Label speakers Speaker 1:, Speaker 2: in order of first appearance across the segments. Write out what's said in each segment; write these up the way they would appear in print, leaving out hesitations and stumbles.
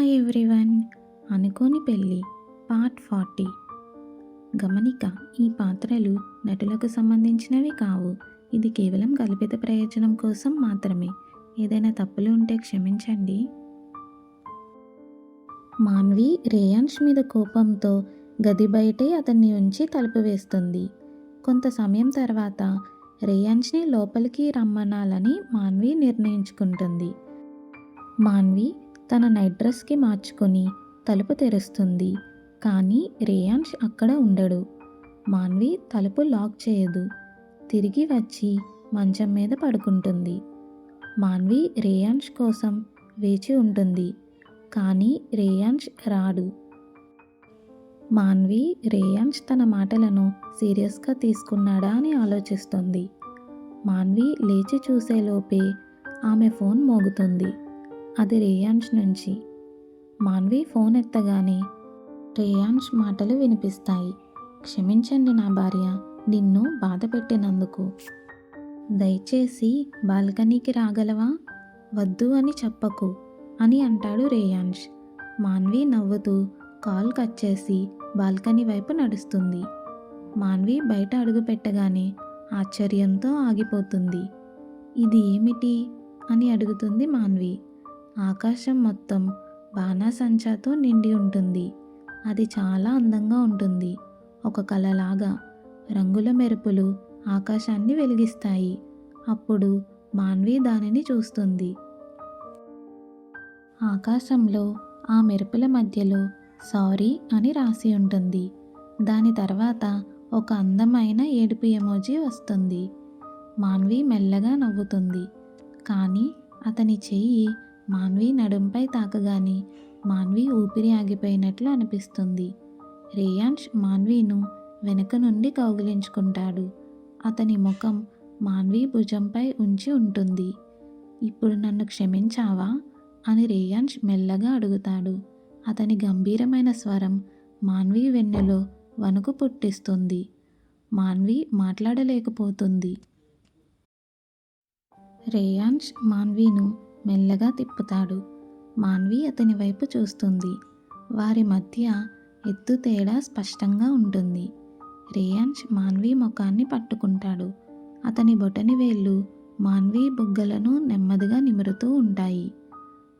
Speaker 1: Hi everyone. అనుకోని పెళ్ళి part 40. గమనిక: ఈ పాత్రలు నటులకు సంబంధించినవి కావు. ఇది కేవలం కల్పిత ప్రయోజనం కోసం మాత్రమే. ఏదైనా తప్పులు ఉంటే క్షమించండి. మాన్వి రేయాన్ష్ మీద కోపంతో గది బయటే అతన్ని ఉంచి తలుపు వేస్తుంది. కొంత సమయం తర్వాత రేయాన్ష్ని లోపలికి రమ్మనాలని మాన్వి నిర్ణయించుకుంటుంది. మాన్వి తన నైట్ డ్రెస్కి మార్చుకొని తలుపు తెరుస్తుంది. కానీ రేయాన్ష్ అక్కడ ఉండడు. మాన్వి తలుపు లాక్ చేయదు. తిరిగి వచ్చి మంచం మీద పడుకుంటుంది. మాన్వి రేయాన్ష్ కోసం వేచి ఉంటుంది. కానీ రేయాన్ష్ రాడు. మాన్వి రేయాన్ష్ తన మాటలను సీరియస్గా తీసుకున్నాడా అని ఆలోచిస్తుంది. మాన్వి లేచి చూసేలోపే ఆమె ఫోన్ మోగుతుంది. అది రేయాన్ష్ నుంచి. మాన్వి ఫోన్ ఎత్తగానే రేయాన్ష్ మాటలు వినిపిస్తాయి. క్షమించండి నా భార్య, నిన్ను బాధ పెట్టినందుకు. దయచేసి బాల్కనీకి రాగలవా? వద్దు అని చెప్పకు అని అంటాడు రేయాన్ష్. మాన్వి నవ్వుతూ కాల్ కట్ చేసి బాల్కనీ వైపు నడుస్తుంది. మాన్వి బయట అడుగు పెట్టగానే ఆశ్చర్యంతో ఆగిపోతుంది. ఇది ఏమిటి అని అడుగుతుంది మాన్వి. ఆకాశం మొత్తం బాణాసంచాతో నిండి ఉంటుంది. అది చాలా అందంగా ఉంటుంది. ఒక కలలాగా రంగుల మెరుపులు ఆకాశాన్ని వెలిగిస్తాయి. అప్పుడు మాన్వి దానిని చూస్తుంది. ఆకాశంలో ఆ మెరుపుల మధ్యలో సారీ అని రాసి ఉంటుంది. దాని తర్వాత ఒక అందమైన ఏడుపు ఎమోజీ వస్తుంది. మాన్వి మెల్లగా నవ్వుతుంది. కానీ అతని చెయ్యి మాన్వి నడుంపై తాకగానే మాన్వి ఊపిరి ఆగిపోయినట్లు అనిపిస్తుంది. రేయాన్ష్ మాన్విను వెనక నుండి కౌగిలించుకుంటాడు. అతని ముఖం మాన్వి భుజంపై ఉంచి ఉంటుంది. ఇప్పుడు నన్ను క్షమించావా అని రేయాన్ష్ మెల్లగా అడుగుతాడు. అతని గంభీరమైన స్వరం మాన్వి వెన్నెలో వణుకు పుట్టిస్తుంది. మాన్వి మాట్లాడలేకపోతుంది. రేయాన్ష్ మాన్విను మెల్లగా తిప్పుతాడు. మాన్వి అతని వైపు చూస్తుంది. వారి మధ్య ఎత్తు తేడా స్పష్టంగా ఉంటుంది. రేయాన్ష్ మాన్వి ముఖాన్ని పట్టుకుంటాడు. అతని బొటని వేళ్ళు మాన్వి బుగ్గలను నెమ్మదిగా నిమురుతూ ఉంటాయి.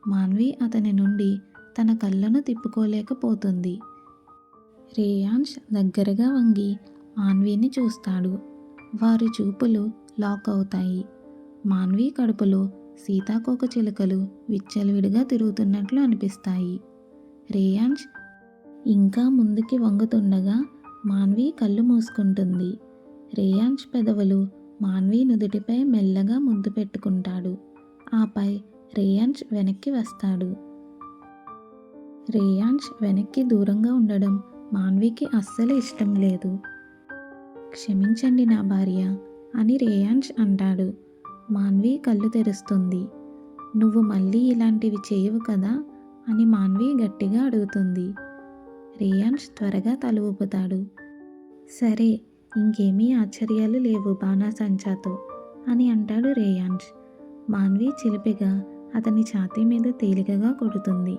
Speaker 1: మాన్వి అతని నుండి తన కళ్ళను తిప్పుకోలేకపోతుంది. రేయాన్ష్ దగ్గరగా వంగి మాన్విని చూస్తాడు. వారి చూపులు లాక్ అవుతాయి. మాన్వి కడుపులో సీతాకోక చిలుకలు విచ్చలవిడిగా తిరుగుతున్నట్లు అనిపిస్తాయి. రేయాన్ష్ ఇంకా ముందుకి వంగుతుండగా మాన్వి కళ్ళు మూసుకుంటుంది. రేయాన్ష్ పెదవులు మాన్వి నుదుటిపై మెల్లగా ముద్దు పెట్టుకుంటాడు. ఆపై రేయాన్ష్ వెనక్కి వస్తాడు. రేయాన్ష్ వెనక్కి దూరంగా ఉండడం మాన్వికి అస్సలు ఇష్టం లేదు. క్షమించండి నా భార్య అని రేయాన్ష్ అంటాడు. మాన్వి కళ్ళు తెరుస్తుంది. నువ్వు మళ్ళీ ఇలాంటివి చేయవు కదా అని మాన్వి గట్టిగా అడుగుతుంది. రేయాన్ష్ త్వరగా తల ఊపుతాడు. సరే, ఇంకేమీ ఆశ్చర్యాలు లేవు బాణాసంచాతో అని అంటాడు రేయాన్ష్. మాన్వి చిలిపిగా అతని ఛాతీ మీద తేలికగా కొడుతుంది.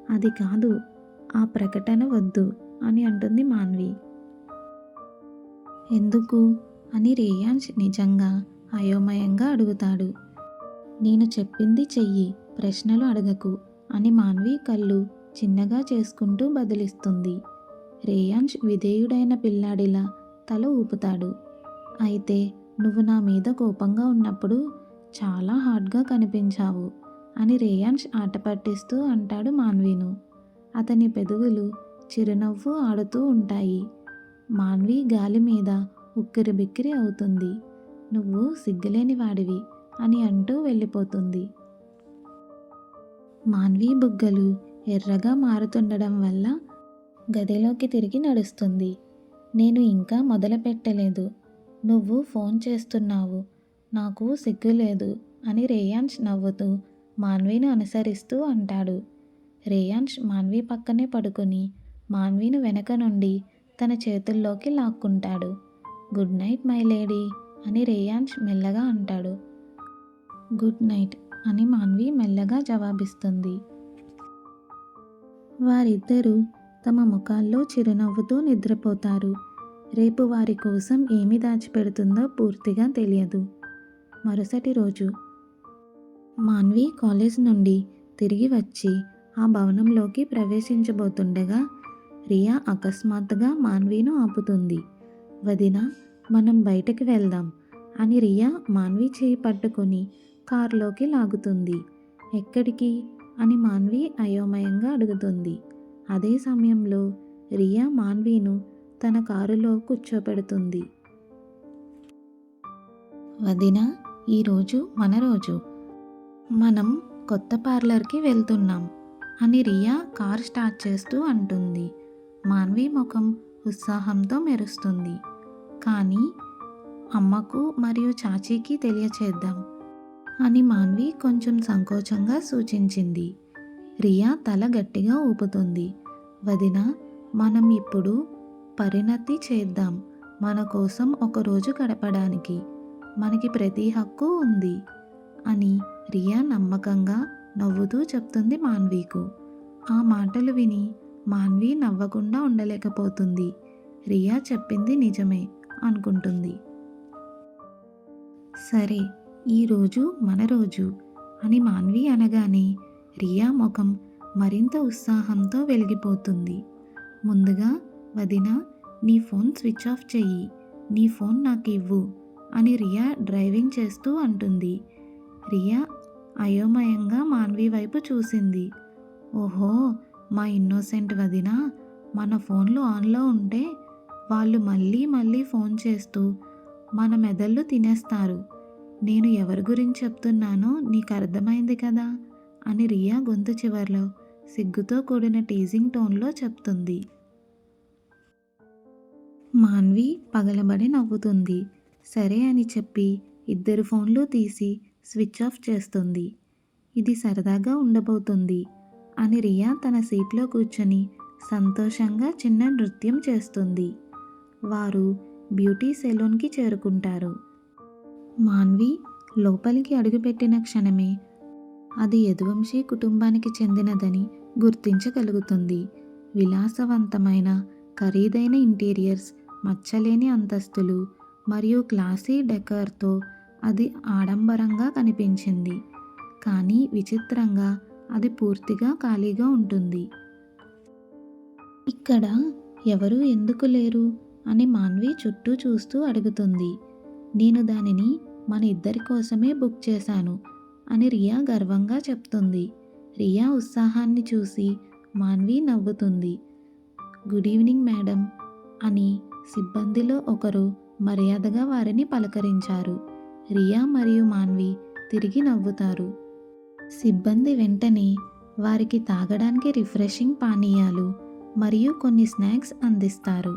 Speaker 1: అది కాదు, ఆ ప్రకటన వద్దు అని అంటుంది మాన్వి. ఎందుకు అని రేయాన్ష్ నిజంగా అయోమయంగా అడుగుతాడు. నేను చెప్పింది చెయ్యి, ప్రశ్నలు అడగకు అని మాన్వి కళ్ళు చిన్నగా చేసుకుంటూ బదిలిస్తుంది. రేయాన్ష్ విధేయుడైన పిల్లాడిలా తల ఊపుతాడు. అయితే నువ్వు నా మీద కోపంగా ఉన్నప్పుడు చాలా హార్డ్గా కనిపించావు అని రేయాన్ష్ ఆట పట్టిస్తూ అంటాడు మాన్విను. అతని పెదవులు చిరునవ్వు ఆడుతూ ఉంటాయి. మాన్వి గాలి మీద ఉక్కిరిబిక్కిరి అవుతుంది. నువ్వు సిగ్గులేని వాడివి అని అంటూ వెళ్ళిపోతుంది. మాన్వి బుగ్గలు ఎర్రగా మారుతుండడం వల్ల గదిలోకి తిరిగి నడుస్తుంది. నేను ఇంకా మొదలు పెట్టలేదు, నువ్వు ఫోన్ చేస్తున్నావు, నాకు సిగ్గు లేదు అని రేయాన్ష్ నవ్వుతూ మాన్విను అనుసరిస్తూ అంటాడు. రేయాన్ష్ మాన్వి పక్కనే పడుకుని మాన్విను వెనక నుండి తన చేతుల్లోకి లాక్కుంటాడు. గుడ్ నైట్ మై లేడీ అని రేయాన్ష్ మెల్లగా అంటాడు. గుడ్ నైట్ అని మాన్వి మెల్లగా జవాబిస్తుంది. వారిద్దరూ తమ ముఖాల్లో చిరునవ్వుతో నిద్రపోతారు. రేపు వారి కోసం ఏమి దాచిపెడుతుందో పూర్తిగా తెలియదు. మరుసటి రోజు మాన్వి కాలేజ్ నుండి తిరిగి వచ్చి ఆ భవనంలోకి ప్రవేశించబోతుండగా రియా అకస్మాత్తుగా మాన్వీను ఆపుతుంది. వదినా, మనం బయటకు వెళ్దాం అని రియా మాన్వి చేయి పట్టుకొని కారులోకి లాగుతుంది. ఎక్కడికి అని మాన్వి అయోమయంగా అడుగుతుంది. అదే సమయంలో రియా మాన్వీను తన కారులో కూర్చోపెడుతుంది. వదినా, ఈరోజు మన రోజు. మనం కొత్త పార్లర్కి వెళ్తున్నాం అని రియా కార్ స్టార్ట్ చేస్తూ అంటుంది. మాన్వి ముఖం ఉత్సాహంతో మెరుస్తుంది. కానీ అమ్మకు మరియు చాచీకి తెలియచేద్దాం అని మాన్వి కొంచెం సంకోచంగా సూచించింది. రియా తల గట్టిగా ఊపుతుంది. వదినా, మనం ఇప్పుడు పరిణతి చేద్దాం. మన కోసం ఒకరోజు గడపడానికి మనకి ప్రతి హక్కు ఉంది అని రియా నమ్మకంగా నవ్వుతూ చెప్తుంది మాన్వీకు. ఆ మాటలు విని మాన్వి నవ్వకుండా ఉండలేకపోతుంది. రియా చెప్పింది నిజమే అనుకుంటుంది. సరే, ఈరోజు మన రోజు అని మాన్వి అనగానే రియా ముఖం మరింత ఉత్సాహంతో వెలిగిపోతుంది. ముందుగా వదినా, నీ ఫోన్ స్విచ్ ఆఫ్ చెయ్యి, నీ ఫోన్ నాకు ఇవ్వు అని రియా డ్రైవింగ్ చేస్తూ అంటుంది. రియా అయోమయంగా మాన్వి వైపు చూసింది. ఓహో, మా ఇన్నోసెంట్ వదినా, మన ఫోన్లు ఆన్లో ఉంటే వాళ్ళు మళ్ళీ మళ్ళీ ఫోన్ చేస్తూ మన మెదళ్ళు తినేస్తారు. నేను ఎవరి గురించి చెప్తున్నానో నీకు అర్థమైంది కదా అని రియా గొంతు చివర్లో సిగ్గుతో కూడిన టీజింగ్ టోన్లో చెప్తుంది. మాన్వి పగలబడి నవ్వుతుంది. సరే అని చెప్పి ఇద్దరు ఫోన్లు తీసి స్విచ్ ఆఫ్ చేస్తుంది. ఇది సరదాగా ఉండబోతుంది అని రియా తన సీట్లో కూర్చొని సంతోషంగా చిన్న నృత్యం చేస్తుంది. వారు బ్యూటీ సెలూన్కి చేరుకుంటారు. మాన్వి లోపలికి అడుగుపెట్టిన క్షణమే అది యదువంశీ కుటుంబానికి చెందినదని గుర్తించగలుగుతుంది. విలాసవంతమైన ఖరీదైన ఇంటీరియర్స్, మచ్చలేని అంతస్తులు మరియు క్లాసీ డెకర్తో అది ఆడంబరంగా కనిపించింది. కానీ విచిత్రంగా అది పూర్తిగా ఖాళీగా ఉంటుంది. ఇక్కడ ఎవరూ ఎందుకు లేరు అని మాన్వి చుట్టూ చూస్తూ అడుగుతుంది. నేను దానిని మన ఇద్దరి కోసమే బుక్ చేశాను అని రియా గర్వంగా చెప్తుంది. రియా ఉత్సాహాన్ని చూసి మాన్వి నవ్వుతుంది. గుడ్ ఈవినింగ్ మేడం అని సిబ్బందిలో ఒకరు మర్యాదగా వారిని పలకరించారు. రియా మరియు మాన్వి తిరిగి నవ్వుతారు. సిబ్బంది వెంటనే వారికి తాగడానికి రిఫ్రెషింగ్ పానీయాలు మరియు కొన్ని స్నాక్స్ అందిస్తారు.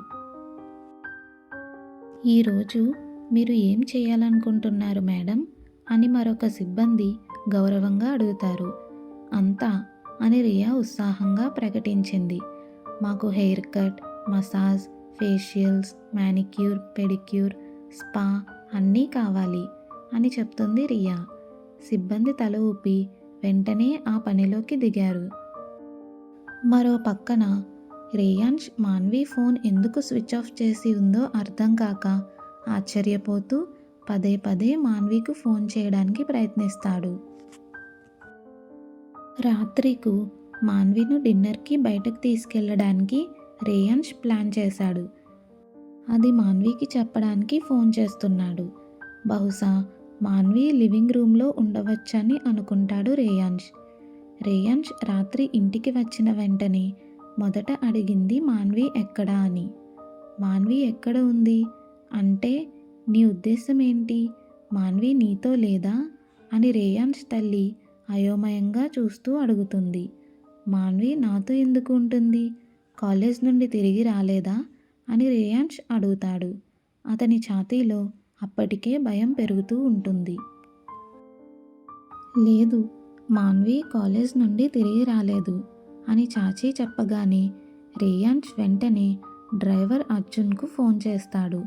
Speaker 1: ఈరోజు మీరు ఏం చేయాలనుకుంటున్నారు మేడం అని మరొక సిబ్బంది గౌరవంగా అడుగుతారు. అంతా అని రియా ఉత్సాహంగా ప్రకటించింది. మాకు hair cut, massage, facials, manicure, pedicure, spa అన్నీ కావాలి అని చెప్తుంది రియా. సిబ్బంది తల ఊపి వెంటనే ఆ పనిలోకి దిగారు. మరో పక్కన రేయాన్ష్ మాన్వి ఫోన్ ఎందుకు స్విచ్ ఆఫ్ చేసి ఉందో అర్థం కాక ఆశ్చర్యపోతూ పదే పదే మాన్వికు ఫోన్ చేయడానికి ప్రయత్నిస్తాడు. రాత్రికు మాన్విను డిన్నర్కి బయటకు తీసుకెళ్లడానికి రేయాన్ష్ ప్లాన్ చేశాడు. అది మాన్వికి చెప్పడానికి ఫోన్ చేస్తున్నాడు. బహుశా మాన్వి లివింగ్ రూమ్లో ఉండవచ్చని అనుకుంటాడు రేయాన్ష్. రేయాన్ష్ రాత్రి ఇంటికి వచ్చిన వెంటనే మొదట అడిగింది మాన్వి ఎక్కడా అని. మాన్వి ఎక్కడ ఉంది అంటే నీ ఉద్దేశం ఏంటి? మాన్వి నీతో లేదా అని రేయాన్ష్ తల్లి అయోమయంగా చూస్తూ అడుగుతుంది. మాన్వి నాతో ఎందుకు ఉంటుంది? కాలేజ్ నుండి తిరిగి రాలేదా అని రేయాన్ష్ అడుగుతాడు. అతని ఛాతీలో అప్పటికే భయం పెరుగుతూ ఉంటుంది. లేదు, మాన్వి కాలేజ్ నుండి తిరిగి రాలేదు అని చాచీ చెప్పగానే రేయాన్ష్ వెంటనే డ్రైవర్ అర్జున్కు ఫోన్ చేస్తాడు.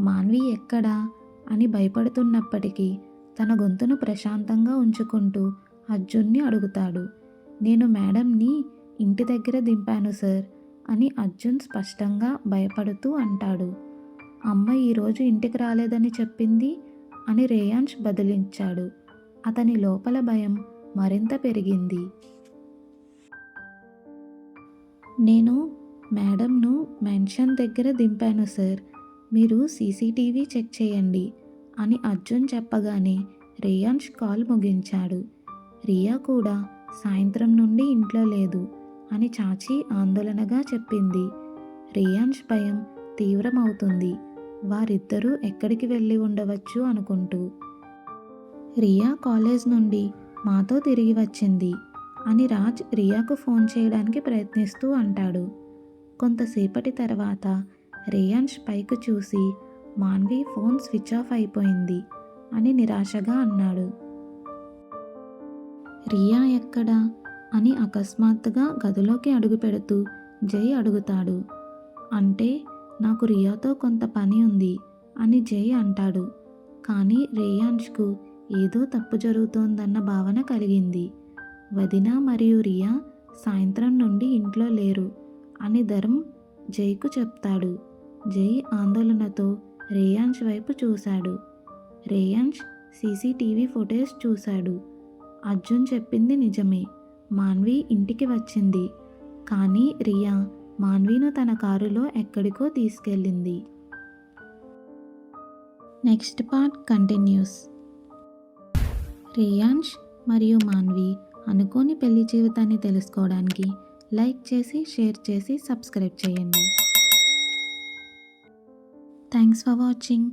Speaker 1: మాన్వి ఎక్కడా అని భయపడుతున్నప్పటికీ తన గొంతును ప్రశాంతంగా ఉంచుకుంటూ అర్జున్ని అడుగుతాడు. నేను మేడంని ఇంటి దగ్గర దింపాను సార్ అని అర్జున్ స్పష్టంగా భయపడుతూ అంటాడు. అమ్మ ఈరోజు ఇంటికి రాలేదని చెప్పింది అని రేయాన్ష్ బదిలించాడు. అతని లోపల భయం మరింత పెరిగింది. నేను మేడంను మెన్షన్ దగ్గర దింపాను సార్, మీరు సీసీటీవీ చెక్ చేయండి అని అర్జున్ చెప్పగానే రేయాన్ష్ కాల్ ముగించాడు. రియా కూడా సాయంత్రం నుండి ఇంట్లో లేదు అని చాచి ఆందోళనగా చెప్పింది. రేయాన్ష్ భయం తీవ్రమవుతుంది. వారిద్దరూ ఎక్కడికి వెళ్ళి ఉండవచ్చు అనుకుంటూ. రియా కాలేజ్ నుండి మాతో తిరిగి వచ్చింది అని రాజ్ రియాకు ఫోన్ చేయడానికి ప్రయత్నిస్తూ అంటాడు. కొంతసేపటి తర్వాత రేయాన్ష్ పైకి చూసి మాన్వి ఫోన్ స్విచ్ ఆఫ్ అయిపోయింది అని నిరాశగా అన్నాడు. రియా ఎక్కడా అని అకస్మాత్తుగా గదిలోకి అడుగు పెడుతూ జై అడుగుతాడు. అంటే నాకు రియాతో కొంత పని ఉంది అని జై అంటాడు. కానీ రేయాన్ష్కు ఏదో తప్పు జరుగుతోందన్న భావన కలిగింది. వదిన మరియు రియా సాయంత్రం నుండి ఇంట్లో లేరు అని ధర్మ్ జైకు చెప్తాడు. జై ఆందోళనతో రేయాన్ష్ వైపు చూశాడు. రేయాన్ష్ సీసీటీవీ ఫుటేజ్ చూశాడు. అర్జున్ చెప్పింది నిజమే. మాన్వి ఇంటికి వచ్చింది. కానీ రియా మాన్విను తన కారులో ఎక్కడికో తీసుకెళ్ళింది. Next part continuous. రేయాన్ష్ మరియు మాన్వి అనుకోని పెళ్లి జీవితాన్ని తెలుసుకోవడానికి లైక్ చేసి, షేర్ చేసి, సబ్స్క్రైబ్ చేయండి. Thanks for watching.